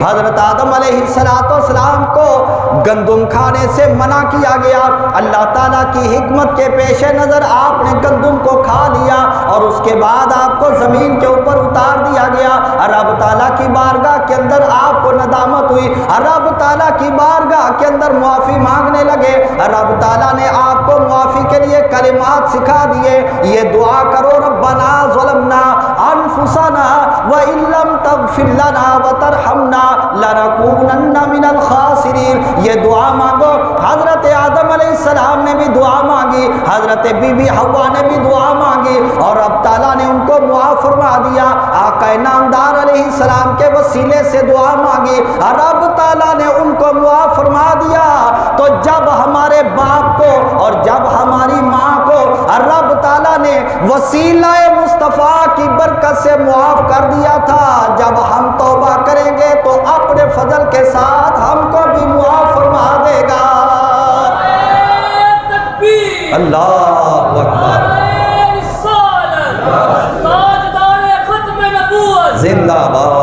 حضرت آدم علیہ السلام کو گندم کھانے سے منع کیا گیا، اللہ تعالیٰ کی حکمت کے پیش نظر آپ نے گندم کو کھا لیا اور اس کے بعد آپ کو زمین کے اوپر اتار دیا گیا۔ رب تعالیٰ کی بارگاہ کے اندر آپ کو ندامت ہوئی، رب تعالیٰ کی بارگاہ کے اندر معافی مانگنے لگے، رب تعالیٰ نے آپ کو معافی کے لیے کلمات سکھا دیے، یہ دعا کرو ربنا ظلمنا انفسنا وان لم تغفر لنا وترحمنا لنکونن من الخاسرین۔ یہ دعا مانگو، حضرت آدم علیہ السلام نے بھی دعا مانگی، حضرت بی بی حوا نے بھی دعا مانگی اور رب تعالیٰ نے ان کو معاف فرما دیا۔ آقا نامدار علیہ السلام کے وسیلے سے دعا مانگی، رب تعالیٰ نے ان کو معاف فرما دیا۔ تو جب ہمارے باپ کو اور جب ہماری ماں کو رب تعالیٰ نے وسیلہ مصطفیٰ کی برکت سے معاف کر دیا تھا، جب ہم توبہ کریں گے تو اپنے فضل کے ساتھ ہم کو بھی معاف فرما دے گا۔ اللہ اکبر، زندہ باد۔